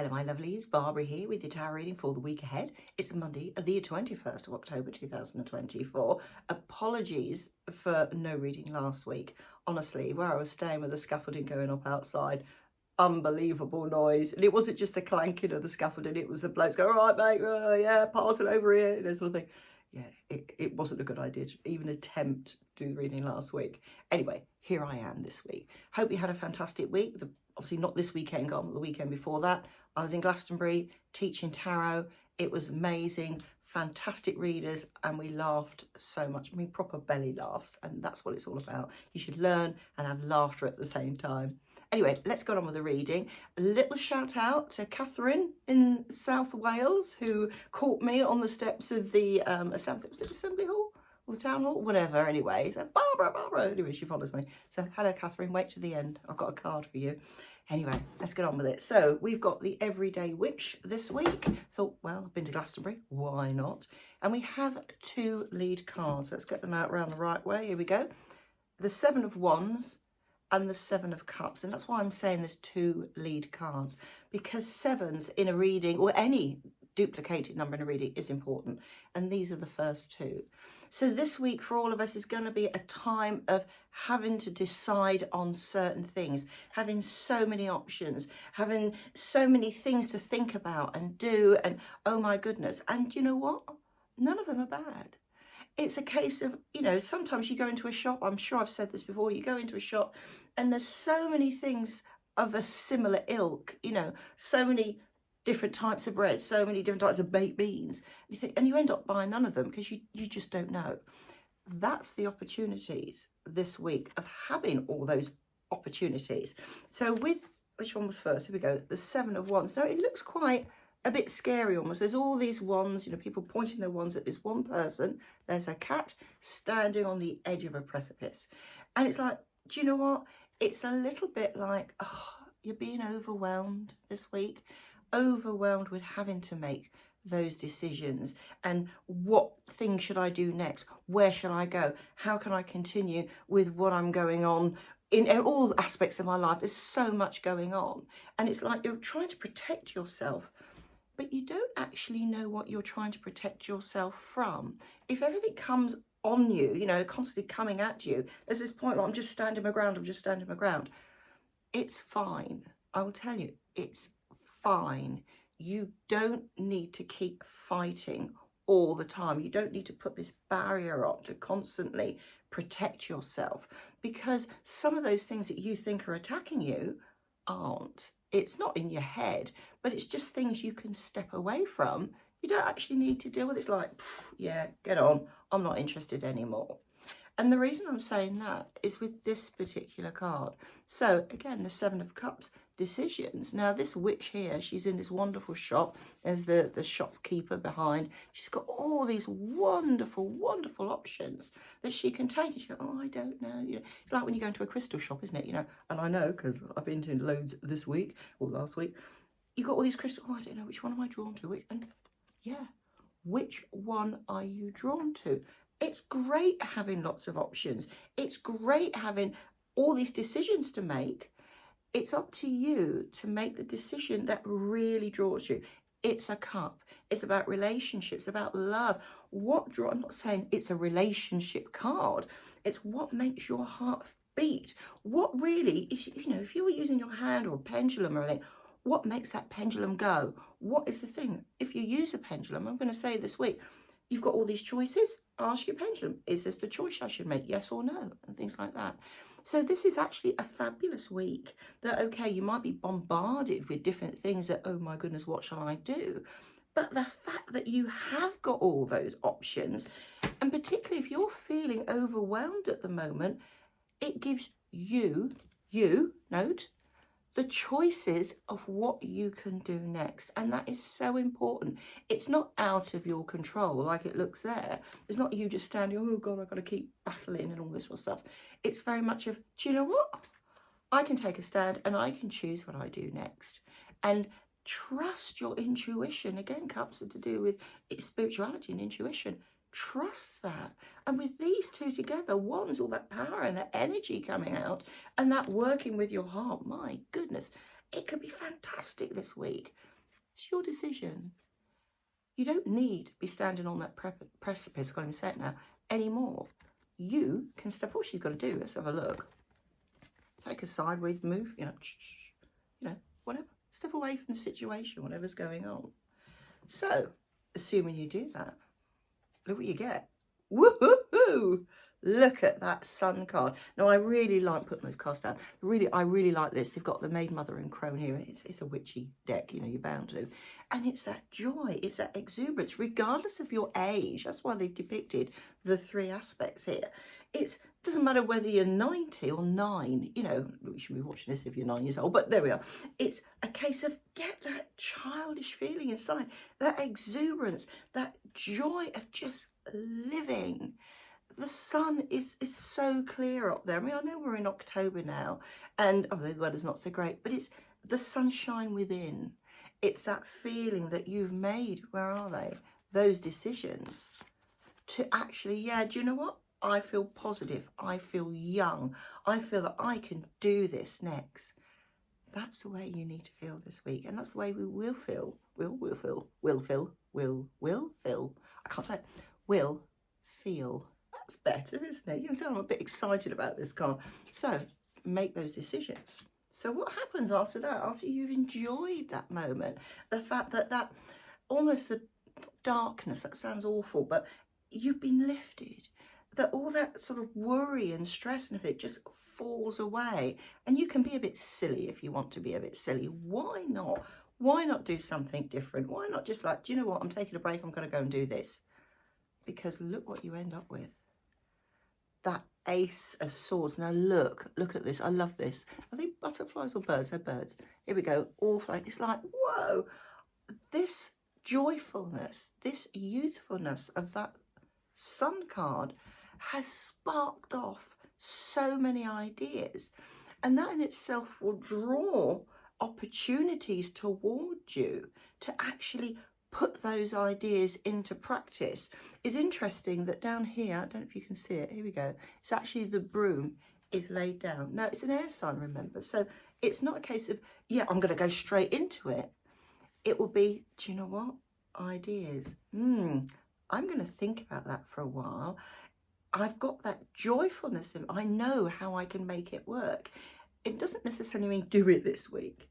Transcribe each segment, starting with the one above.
Hello my lovelies, Barbara here with your tarot reading for the week ahead. It's Monday, the 21st of October 2024. Apologies for no reading last week. Honestly, where I was staying with the scaffolding going up outside, unbelievable noise. And it wasn't just the clanking of the scaffolding, it was the blokes going, all right mate, yeah, pass it over here, and this sort of thing. Yeah, it wasn't a good idea to even attempt to do the reading last week. Anyway, here I am this week. Hope you had a fantastic week. Obviously not this weekend gone, but the weekend before that. I was in Glastonbury teaching tarot. It was amazing, fantastic readers, and we laughed so much. I mean, proper belly laughs, and that's what it's all about. You should learn and have laughter at the same time. Anyway, let's go on with the reading. A little shout out to Catherine in South Wales, who caught me on the steps of the was it Assembly Hall or the Town Hall? Whatever, anyway. So, Barbara. Anyway, she follows me. So, hello, Catherine. Wait to the end. I've got a card for you. Anyway, let's get on with it. So, we've got the Everyday Witch this week. Thought, well, I've been to Glastonbury. Why not? And we have two lead cards. Let's get them out around the right way. Here we go. The Seven of Wands and the Seven of Cups. And that's why I'm saying there's two lead cards, because sevens in a reading, or any duplicated number in a reading, is important. And these are the first two. So this week for all of us is going to be a time of having to decide on certain things, having so many options, having so many things to think about and do, and oh my goodness. And you know what? None of them are bad. It's a case of, you know, sometimes you go into a shop, I'm sure I've said this before, you go into a shop and there's so many things of a similar ilk, you know, so many different types of bread, so many different types of baked beans, and you end up buying none of them because you just don't know. That's the opportunities this week of having all those opportunities. So with, which one was first? Here we go, the Seven of Wands. Now it looks quite a bit scary almost. There's all these wands, you know, people pointing their wands at this one person. There's a cat standing on the edge of a precipice. And it's like, do you know what? It's a little bit like, oh, you're being overwhelmed this week. Overwhelmed with having to make those decisions. And what thing should I do next? Where should I go? How can I continue with what I'm going on? In all aspects of my life, there's so much going on. And it's like you're trying to protect yourself, but you don't actually know what you're trying to protect yourself from. If everything comes on you, you know, constantly coming at you, there's this point where I'm just standing my ground, It's fine. I will tell you, it's fine. You don't need to keep fighting all the time. You don't need to put this barrier up to constantly protect yourself, because some of those things that you think are attacking you aren't. It's not in your head, but it's just things you can step away from. You don't actually need to deal with it. It's like, yeah, get on. I'm not interested anymore. And the reason I'm saying that is with this particular card. So again, the Seven of Cups, decisions. Now this witch here, she's in this wonderful shop. There's the shopkeeper behind. She's got all these wonderful, wonderful options that she can take. And she goes, oh, I don't know. You know, it's like when you go into a crystal shop, isn't it? You know, and I know because I've been to loads this week or last week. You've got all these crystals. Oh, I don't know, which one am I drawn to? And yeah, which one are you drawn to? It's great having lots of options. It's great having all these decisions to make. It's up to you to make the decision that really draws you. It's a cup. It's about relationships, about love. I'm not saying it's a relationship card. It's what makes your heart beat. What really, if you were using your hand or a pendulum or anything, what makes that pendulum go? What is the thing? If you use a pendulum, I'm going to say this week, you've got all these choices. Ask your pendulum, is this the choice I should make? Yes or no? And things like that. So this is actually a fabulous week that, okay, you might be bombarded with different things that, oh my goodness, what shall I do? But the fact that you have got all those options, and particularly if you're feeling overwhelmed at the moment, it gives you, note, the choices of what you can do next. And that is so important. It's not out of your control like it looks there. It's not you just standing, oh God, I've got to keep battling and all this sort of stuff. It's very much of, do you know what? I can take a stand and I can choose what I do next. And trust your intuition. Again, cups are to do with spirituality and intuition. Trust that. And with these two together, one's all that power and that energy coming out and that working with your heart, my goodness, it could be fantastic this week. It's your decision. You don't need to be standing on that precipice, I can't even say it now, anymore. You can step, all she's got to do, let's have a look. Take a sideways move, you know, whatever. Step away from the situation, whatever's going on. So, assuming you do that, look what you get. Woohoo! Look at that Sun card. Now, I really like putting those cards down. I really like this. They've got the Maid, Mother and Crone here. It's a witchy deck, you know, you're bound to. And it's that joy, it's that exuberance, regardless of your age. That's why they've depicted the three aspects here. It doesn't matter whether you're 90 or 9, you know, you should be watching this if you're 9 years old, but there we are. It's a case of get that childish feeling inside, that exuberance, that joy of just living. The sun is so clear up there. I mean, I know we're in October now, and the weather's not so great, but it's the sunshine within. It's that feeling that you've made, where are they? Those decisions to actually, yeah, do you know what? I feel positive. I feel young. I feel that I can do this next. That's the way you need to feel this week. And that's the way we will feel. Will feel. I can't say it. Will feel. That's better, isn't it? You know, I'm a bit excited about this card. So make those decisions. So what happens after that? After you've enjoyed that moment, the fact that almost the darkness, that sounds awful, but you've been lifted. That all that sort of worry and stress and everything just falls away. And you can be a bit silly if you want to be a bit silly. Why not? Why not do something different? Why not just like, do you know what? I'm taking a break. I'm going to go and do this. Because look what you end up with. That Ace of Swords. Now look at this. I love this. Are they butterflies or birds? They're birds. Here we go. All flying. It's like, whoa. This joyfulness, this youthfulness of that Sun card has sparked off so many ideas, and that in itself will draw opportunities towards you to actually put those ideas into practice. It's interesting that down here, I don't know if you can see it, here we go, it's actually the broom is laid down. Now it's an air sign, remember, so it's not a case of, yeah, I'm going to go straight into it. It will be, do you know what, ideas, I'm going to think about that for a while. I've got that joyfulness in, I know how I can make it work. It doesn't necessarily mean do it this week,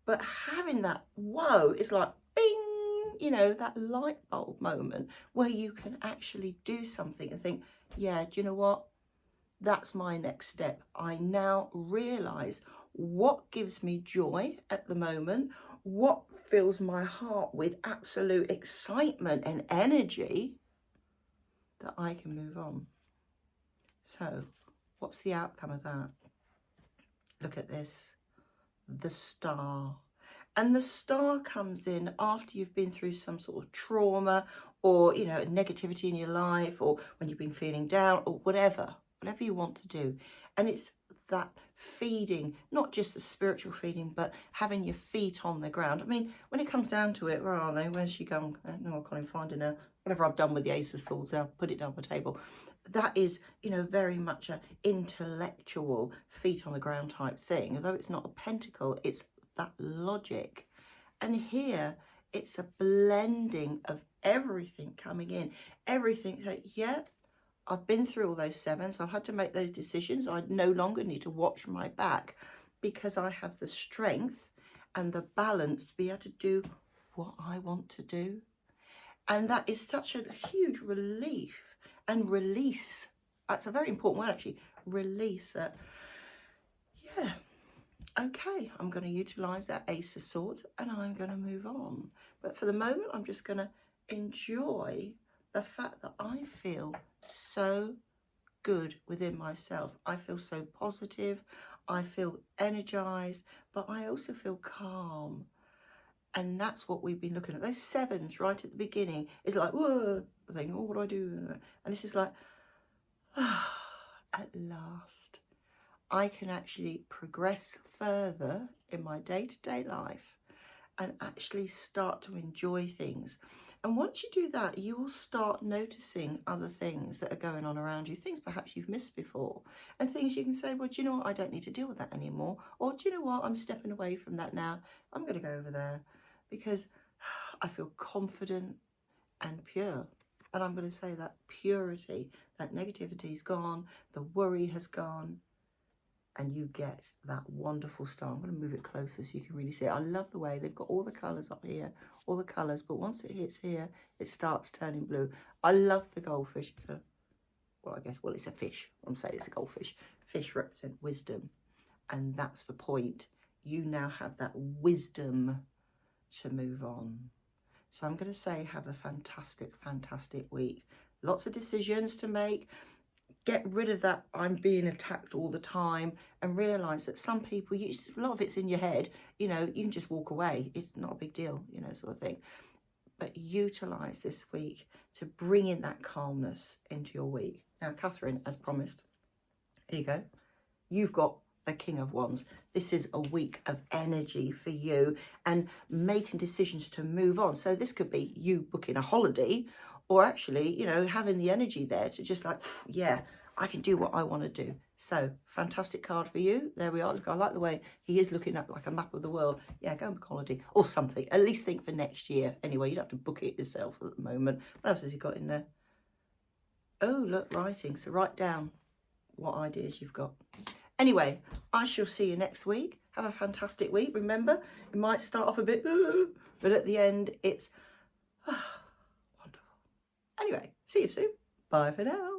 but having that, whoa, it's like bing, you know, that light bulb moment where you can actually do something and think, yeah, do you know what? That's my next step. I now realize what gives me joy at the moment, what fills my heart with absolute excitement and energy, that I can move on. So what's the outcome of that? Look at this, the star. And the star comes in after you've been through some sort of trauma or, you know, negativity in your life, or when you've been feeling down, or whatever you want to do. And it's that feeding, not just the spiritual feeding, but having your feet on the ground. I mean, when it comes down to it, where are they? Where's she gone? No, I can't even find her now. Whatever I've done with the Ace of Swords, I'll put it down on the table. That is, you know, very much an intellectual feet on the ground type thing. Although it's not a pentacle, it's that logic. And here, it's a blending of everything coming in. Everything that, yeah, I've been through all those sevens. I've had to make those decisions. I no longer need to watch my back because I have the strength and the balance to be able to do what I want to do. And that is such a huge relief and release. That's a very important word, actually. Release that. Yeah. Okay, I'm going to utilize that Ace of Swords and I'm going to move on. But for the moment, I'm just going to enjoy the fact that I feel so good within myself. I feel so positive. I feel energized, but I also feel calm. And that's what we've been looking at. Those sevens right at the beginning is like, whoa, I think, oh, what do I do? And this is like, at last, I can actually progress further in my day-to-day life and actually start to enjoy things. And once you do that, you will start noticing other things that are going on around you, things perhaps you've missed before, and things you can say, well, do you know what? I don't need to deal with that anymore. Or do you know what? I'm stepping away from that now. I'm going to go over there because I feel confident and pure. And I'm going to say that purity, that negativity's gone, the worry has gone, and you get that wonderful star. I'm going to move it closer so you can really see it. I love the way they've got all the colours up here, all the colours, but once it hits here, it starts turning blue. I love the goldfish. It's a, well, I guess, well, it's a fish. I'm saying it's a goldfish. Fish represent wisdom, and that's the point. You now have that wisdom to move on. So I'm going to say have a fantastic, fantastic week. Lots of decisions to make. Get rid of that I'm being attacked all the time, and realise that some people, a lot of it's in your head, you know, you can just walk away. It's not a big deal, you know, sort of thing. But utilise this week to bring in that calmness into your week. Now, Catherine, as promised, here you go. You've got the King of Wands. This is a week of energy for you and making decisions to move on. So this could be you booking a holiday, or actually, you know, having the energy there to just like, yeah, I can do what I want to do. So, fantastic card for you. There we are. Look, I like the way he is looking up like a map of the world. Yeah, go and book a holiday or something. At least think for next year. Anyway, you don't have to book it yourself at the moment. What else has he got in there? Oh, look, writing. So write down what ideas you've got. Anyway, I shall see you next week. Have a fantastic week. Remember, it might start off a bit, but at the end, it's wonderful. Anyway, see you soon. Bye for now.